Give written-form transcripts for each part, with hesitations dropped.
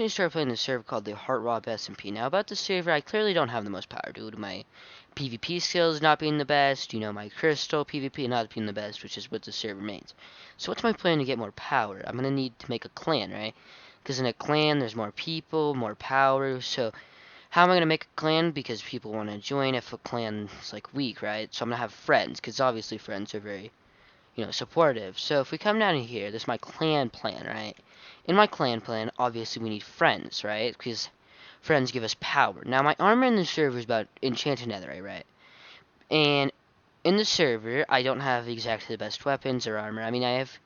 Started playing this server called the HeartR0bSmp. Now about this server, I clearly don't have the most power due to my PvP skills not being the best, my crystal PvP not being the best, which is what the server means. So what's my plan to get more power? I'm gonna need to make a clan, right? Because in a clan, there's more people, more power. So how am I gonna make a clan? Because people want to join if a clan's like weak, right? So I'm gonna have friends, because obviously friends are very supportive. So if we come down here, this is my clan plan, right? In my clan plan, obviously we need friends, right? Because friends give us power. Now my armor in the server is about enchanted netherite, right? And in the server, I don't have exactly the best weapons or armor. I mean, I have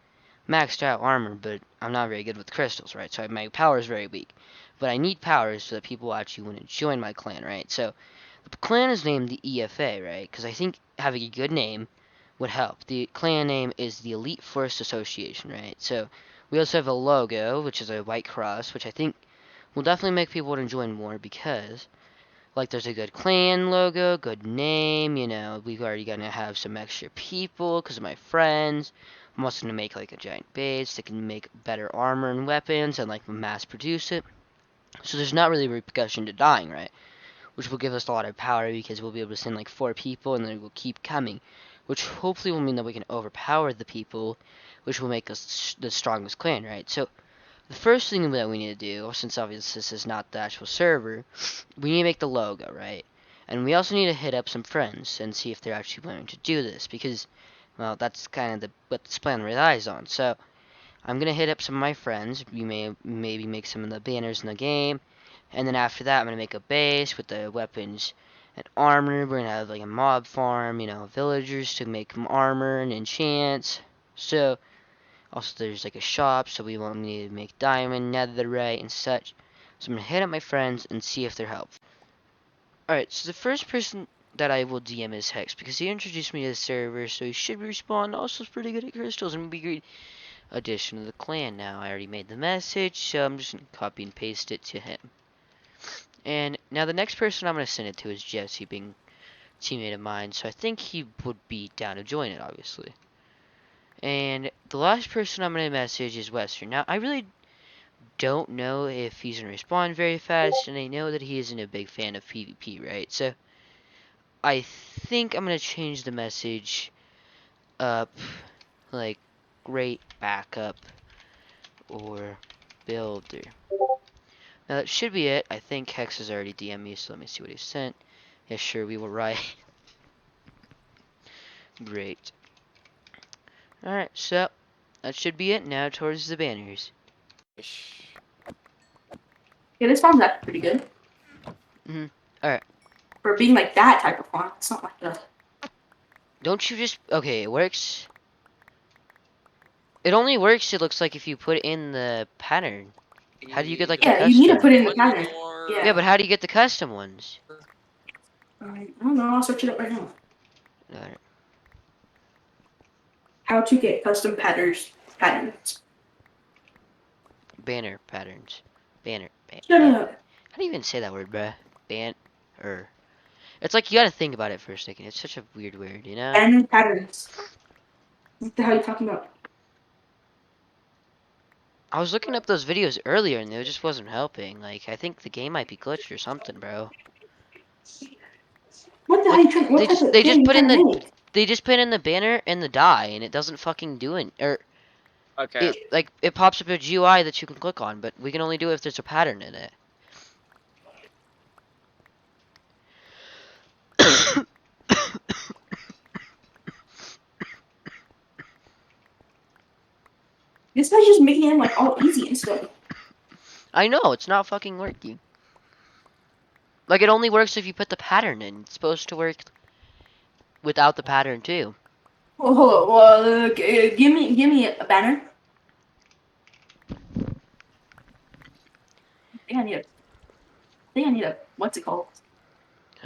maxed out armor, but I'm not very good with crystals, right? So my power is very weak. But I need power so that people actually want to join my clan, right? So the clan is named the EFA, right? Because I think having a good name would help. The clan name is the Elite Force Association, right? So we also have a logo, which is a white cross, which I think will definitely make people want to join more because, like, there's a good clan logo, good name, we've already gonna have some extra people because of my friends. I'm also gonna make, like, a giant base that can make better armor and weapons and, like, mass produce it. So there's not really repercussion to dying, right? Which will give us a lot of power because we'll be able to send like 4 people and then it will keep coming, which hopefully will mean that we can overpower the people, which will make us the strongest clan, right? So the first thing that we need to do, since obviously this is not the actual server, we need to make the logo, right? And we also need to hit up some friends and see if they're actually willing to do this because, well, that's kind of what this plan relies on. So I'm gonna hit up some of my friends. We may maybe make some of the banners in the game, and then after that, I'm gonna make a base with the weapons and armor. We're gonna have like a mob farm, villagers to make armor and enchants. So also there's like a shop, so we won't need to make diamond, netherite, and such. So I'm gonna hit up my friends and see if they're helpful. All right, so the first person that I will DM is Hex because he introduced me to the server, so he should respond. Also, is pretty good at crystals and would be great addition to the clan. Now I already made the message, so I'm just gonna copy and paste it to him. And now the next person I'm gonna send it to is Jesse, being a teammate of mine, so I think he would be down to join it, obviously. And the last person I'm gonna message is Western. Now I really don't know if he's gonna respond very fast, and I know that he isn't a big fan of PvP, right? So I think I'm gonna change the message up like great backup or builder. Now that should be it. I think Hex has already DM'd me, so let me see what he sent. Yeah, sure, we will write. Great. Alright, so that should be it. Now towards the banners. Yeah, this farm's actually pretty good. Alright. For being like that type of farm. It's not like the... Don't you just... Okay, it works. It only works, it looks like, if you put in the pattern. How do you get, like, the custom? Yeah, you need to put in the pattern. Yeah, but how do you get the custom ones? I don't know, I'll search it up right now. Alright. How to get custom patterns. Banner patterns. Banner. Shut up. How do you even say that word, bruh? Banner. It's like you gotta think about it for a second. It's such a weird word, you know? Banner patterns. What the hell are you talking about? I was looking up those videos earlier and it just wasn't helping. Like, I think the game might be glitched or something, bro. What the hell are you trying? What type of They thing just you put in trying to the make? they just put in the banner and the die and it doesn't fucking do it. Or Okay. it pops up a GUI that you can click on, but we can only do it if there's a pattern in it. This guy's just making it like all easy and stuff. I know, it's not fucking working. Like, it only works if you put the pattern in. It's supposed to work without the pattern too. Well, hold on. Well, give me a banner. I think I need a what's it called?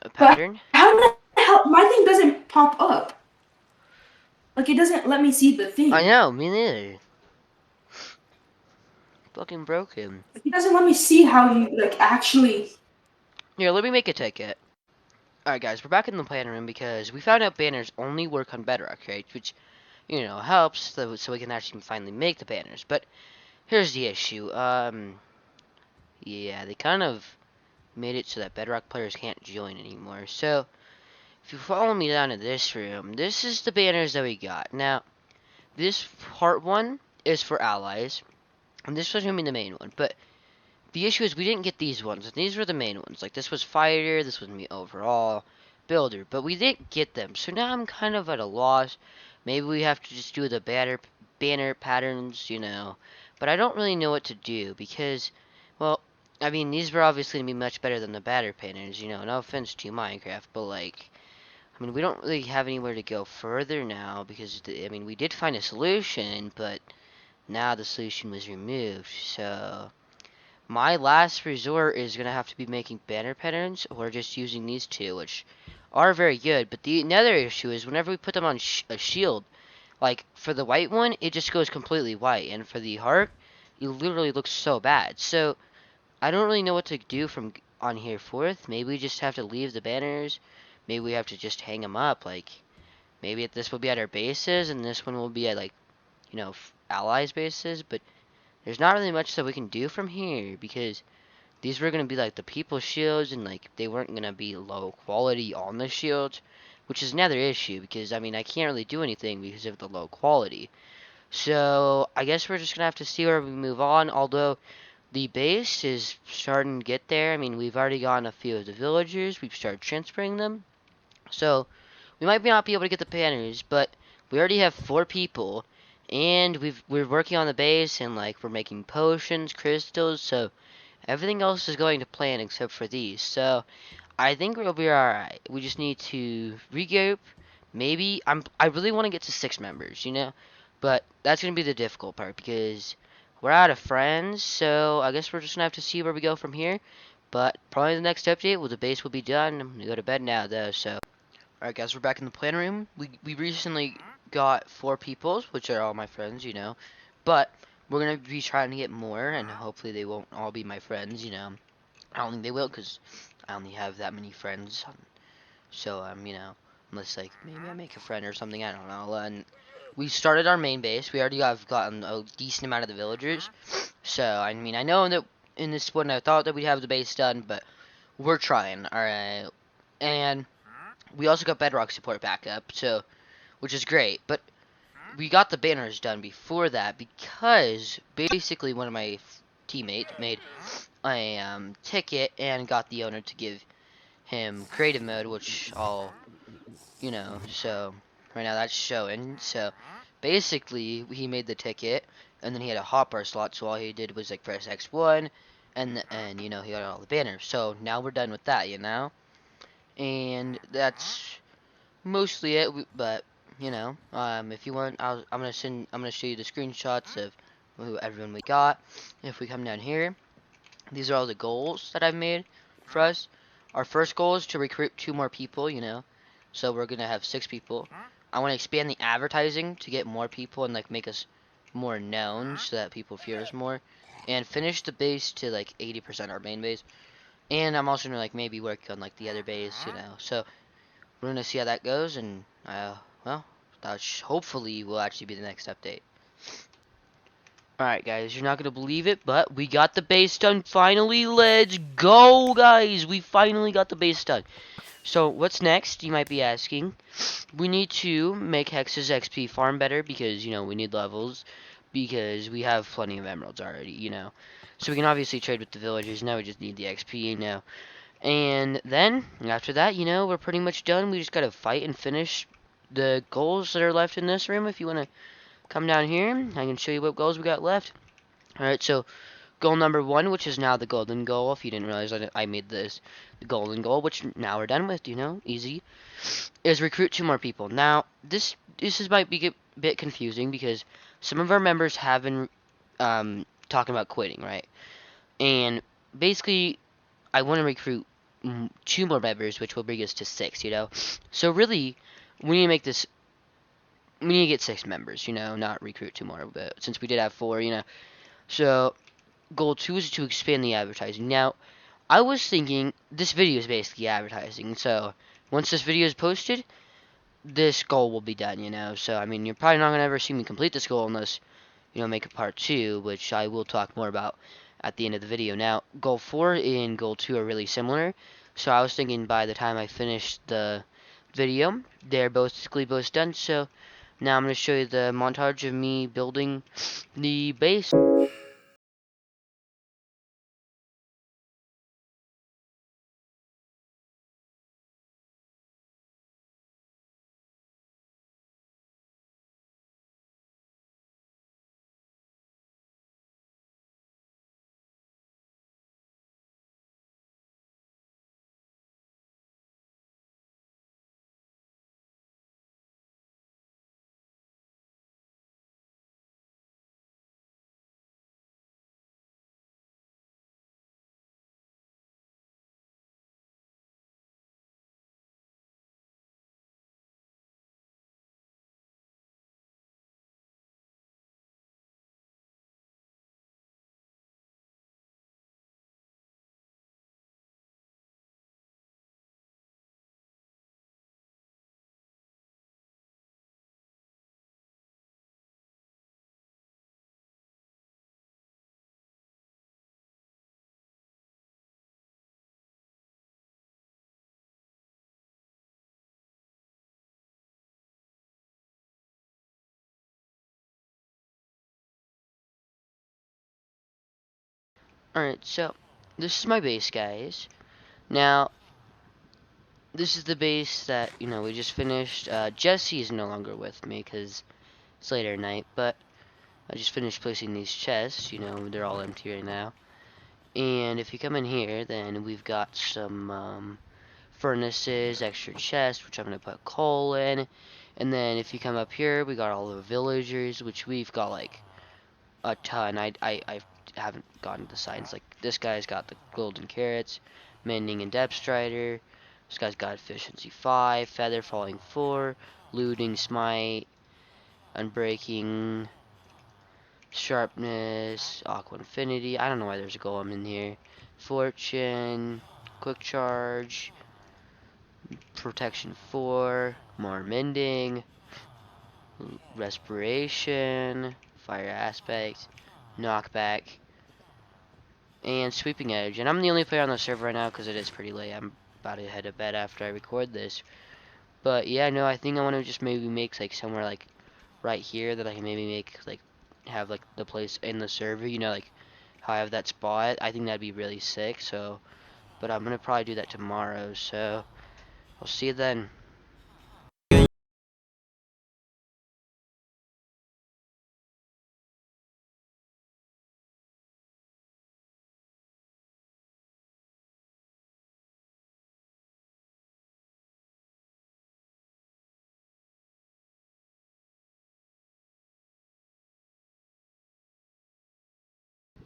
A pattern? But how the hell my thing doesn't pop up? Like it doesn't let me see the thing. I know, me neither. Fucking broken. Like, it doesn't let me see how you like actually. Here, let me make a ticket. Alright guys, we're back in the planning room because we found out banners only work on Bedrock, right? Which, helps so we can actually finally make the banners. But here's the issue. yeah, they kind of made it so that Bedrock players can't join anymore. So, if you follow me down to this room, this is the banners that we got. Now, this part one is for allies, and this was going to be the main one, but the issue is we didn't get these ones, and these were the main ones. Like, this was fighter, this was me overall, builder, but we didn't get them, so now I'm kind of at a loss. Maybe we have to just do the banner patterns, you know, but I don't really know what to do, because, well, I mean, these were obviously going to be much better than the banner patterns, you know, no offense to Minecraft, but, like, I mean, we don't really have anywhere to go further now, because, I mean, we did find a solution, but now the solution was removed, so my last resort is going to have to be making banner patterns or just using these two, which are very good. But the another issue is whenever we put them on a shield, like for the white one, it just goes completely white. And for the heart, it literally looks so bad. So I don't really know what to do from on here forth. Maybe we just have to leave the banners. Maybe we have to just hang them up. Like, maybe this will be at our bases and this one will be at, like, you know, allies' bases. But there's not really much that we can do from here because these were going to be like the people shields and like they weren't going to be low quality on the shields, which is another issue because I mean I can't really do anything because of the low quality. So I guess we're just going to have to see where we move on, although the base is starting to get there. I mean, we've already gotten a few of the villagers, we've started transferring them. So we might not be able to get the banners, but we already have 4 people and we're working on the base and like we're making potions, crystals, so everything else is going to plan except for these. So I think we'll be alright. We just need to regroup. Maybe I really want to get to 6 members, you know? But that's gonna be the difficult part because we're out of friends, so I guess we're just gonna have to see where we go from here. But probably the next update, well, the base will be done. I'm gonna go to bed now though, so alright guys, we're back in the plan room. We recently got 4 people, which are all my friends, you know. But we're gonna be trying to get more, and hopefully they won't all be my friends, you know. I don't think they will, because I only have that many friends. So, you know, unless, like, maybe I make a friend or something, I don't know. And we started our main base. We already have gotten a decent amount of the villagers. So, I mean, I know that in this one I thought that we'd have the base done, but we're trying, alright. And we also got bedrock support back up, so, which is great. But we got the banners done before that because basically one of my teammates made a ticket and got the owner to give him creative mode, which I'll, you know, so right now that's showing. So basically he made the ticket and then he had a hotbar slot, so all he did was like press X1 and you know he got all the banners. So now we're done with that, you know, and that's mostly it. But you know, if you want, I'm gonna show you the screenshots of who everyone we got. If we come down here, these are all the goals that I've made for us. Our first goal is to recruit 2 more people, you know. So we're gonna have 6 people. I want to expand the advertising to get more people and like make us more known so that people fear us more. And finish the base to like 80% our main base. And I'm also gonna like maybe work on like the other base, you know. So we're gonna see how that goes, and well, that hopefully will actually be the next update. Alright guys, you're not gonna believe it, but we got the base done finally. Let's go guys, we finally got the base done. So what's next, you might be asking. We need to make Hex's XP farm better because, you know, we need levels because we have plenty of emeralds already, you know. So we can obviously trade with the villagers. Now we just need the XP, you know. And then after that, you know, we're pretty much done. We just gotta fight and finish the goals that are left in this room. If you want to come down here, I can show you what goals we got left. Alright, so goal number 1, which is now the golden goal. If you didn't realize that I made this the golden goal, which now we're done with, you know, easy, is recruit 2 more people. Now, this might be a bit confusing because some of our members have been talking about quitting, right? And basically, I want to recruit 2 more members, which will bring us to 6, you know? So really, we need to make this, we need to get 6 members, you know, not recruit 2 more, but since we did have 4, you know. So, goal 2 is to expand the advertising. Now, I was thinking, this video is basically advertising, so once this video is posted, this goal will be done, you know? So, I mean, you're probably not going to ever see me complete this goal unless, you know, make a part 2, which I will talk more about at the end of the video. Now, goal 4 and goal 2 are really similar, so I was thinking by the time I finished the video, they're basically both done. So now I'm going to show you the montage of me building the base. Alright, so this is my base, guys. Now, this is the base that, we just finished. Jesse is no longer with me because it's later at night, but I just finished placing these chests. They're all empty right now. And if you come in here, then we've got some furnaces, extra chests, which I'm going to put coal in. And then if you come up here, we got all the villagers, which we've got like a ton. I haven't gotten the signs. Like this guy's got the golden carrots, mending and depth strider. This guy's got efficiency 5, feather falling 4, looting, smite, unbreaking, sharpness, aqua infinity. I don't know why there's a golem in here. Fortune, quick charge, protection 4, more mending, respiration, fire aspect, knockback, and sweeping edge. And I'm the only player on the server right now because it is pretty late. I'm about to head to bed after I record this. But yeah, no, I think I want to just maybe make like somewhere like right here that I can maybe make like have like the place in the server, like how I have that spot. I think that'd be really sick. So, but I'm gonna probably do that tomorrow. So I'll see you then.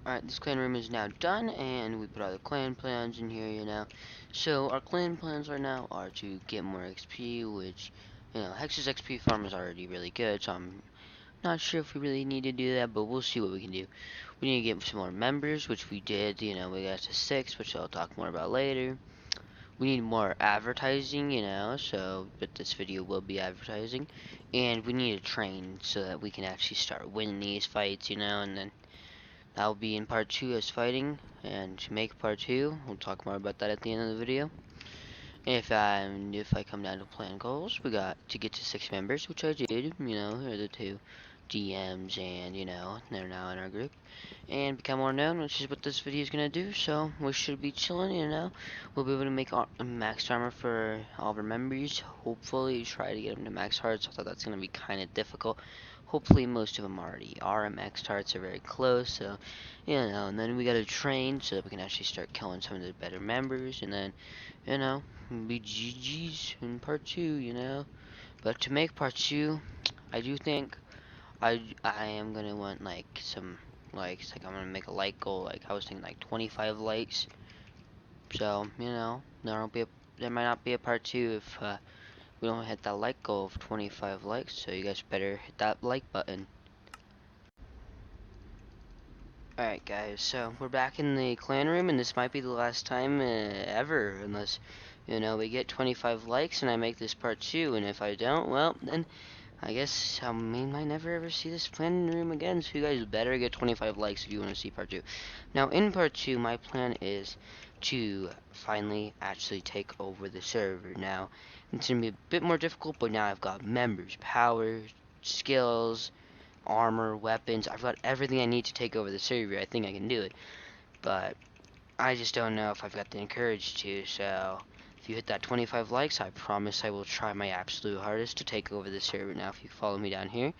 Alright, this clan room is now done, and we put all the clan plans in here. So, our clan plans right now are to get more XP, which, Hex's XP farm is already really good, so I'm not sure if we really need to do that, but we'll see what we can do. We need to get some more members, which we did, we got to 6, which I'll talk more about later. We need more advertising, but this video will be advertising. And we need to train so that we can actually start winning these fights, and then that will be in part 2 as fighting. And to make part 2, we'll talk more about that at the end of the video. If I come down to plan goals, we got to get to 6 members, which I did. Here are the 2 DMs, and they're now in our group. And become more known, which is what this video is gonna do. So we should be chilling. We'll be able to make max armor for all of our members. Hopefully, try to get them to max hearts. I thought that's gonna be kind of difficult. Hopefully, most of them already are at max hearts, are very close. So, and then we gotta train so that we can actually start killing some of the better members, and then, be GG's in part 2. But to make part 2, I do think I am gonna want like some likes. Like I'm gonna make a like goal. Like I was thinking like 25 likes. So there might not be a part 2 if we don't hit that like goal of 25 likes. So you guys better hit that like button. Alright guys, so we're back in the clan room, and this might be the last time ever, unless we get 25 likes and I make this part 2. And if I don't, well then I guess I might never ever see this plan room again, so you guys better get 25 likes if you want to see part 2. Now, in part 2, my plan is to finally actually take over the server. Now, it's going to be a bit more difficult, but now I've got members, power, skills, armor, weapons. I've got everything I need to take over the server. I think I can do it, but I just don't know if I've got the courage to, so if you hit that 25 likes, I promise I will try my absolute hardest to take over the server. Now, if you follow me down here,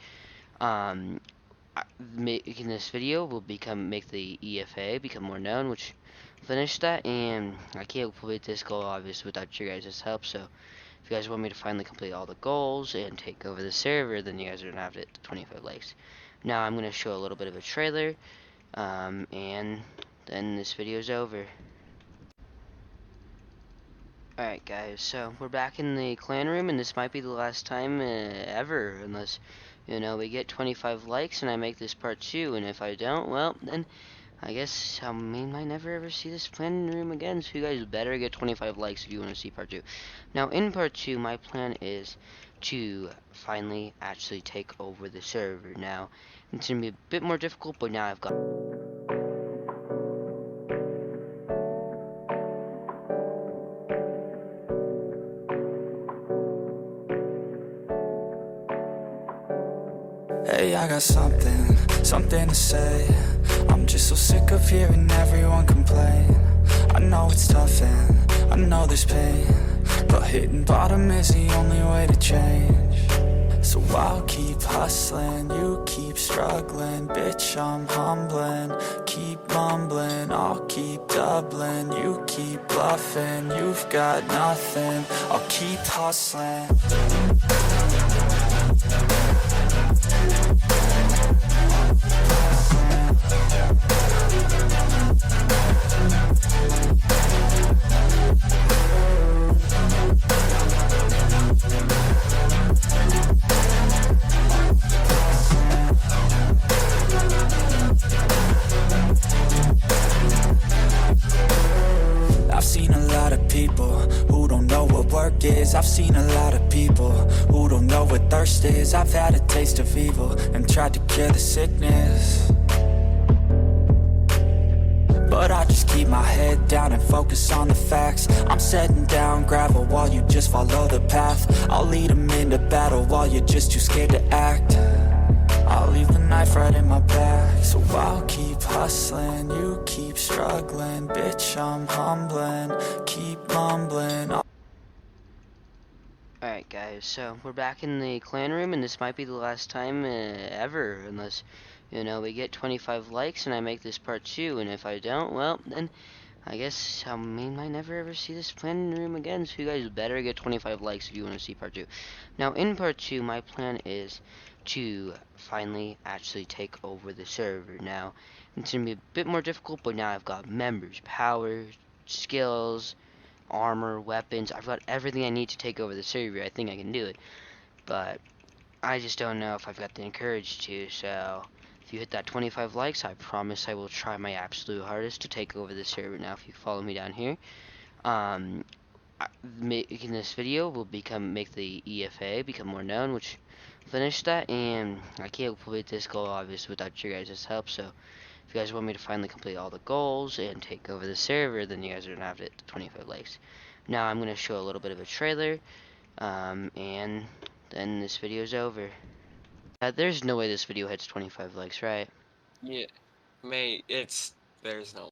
making this video will make the EFA become more known, which finish that, and I can't complete this goal obviously without your guys' help, so if you guys want me to finally complete all the goals and take over the server, then you guys are going to have to hit the 25 likes. Now I'm going to show a little bit of a trailer, and then this video is over. Alright guys, so we're back in the clan room, and this might be the last time ever, unless, we get 25 likes and I make this part 2, and if I don't, well, then I guess I might never ever see this plan room again, so you guys better get 25 likes if you want to see part 2. Now, in part 2, my plan is to finally actually take over the server. Now, it's going to be a bit more difficult, but now I've got... Hey, I got something to say. I'm just so sick of hearing everyone complain. I know it's tough and I know there's pain, but hitting bottom is the only way to change. So I'll keep hustling, you keep struggling. Bitch, I'm humbling, keep mumbling. I'll keep doubling, you keep bluffing. You've got nothing, I'll keep hustling. I've seen a lot of people who don't know what work is. I've seen a lot of people who don't know what thirst is. I've had a taste of evil and tried to cure the sickness, but I just keep my head down and focus on the facts. I'm setting down gravel while you just follow the path. I'll lead them into battle while you're just too scared to act. I'll leave the knife right in my back. So I'll keep hustling, you keep struggling. Bitch, I'm humbling, keep mumbling. Alright guys, so we're back in the clan room, and this might be the last time ever, unless, we get 25 likes and I make this part 2, and if I don't, well, then I guess I might never ever see this plan room again, so you guys better get 25 likes if you want to see part 2. Now, in part 2, my plan is to finally actually take over the server. Now, it's going to be a bit more difficult, but now I've got members, power, skills, armor, weapons. I've got everything I need to take over the server. I think I can do it, but I just don't know if I've got the courage to, so if you hit that 25 likes, I promise I will try my absolute hardest to take over the server. Now, if you follow me down here, making this video will make the EFA become more known, which finish that, and I can't complete this goal obviously without your guys' help, so if you guys want me to finally complete all the goals and take over the server, then you guys are going to have to hit the 25 likes. Now I'm going to show a little bit of a trailer, and then this video is over. There's no way this video hits 25 likes, right? Yeah, there's no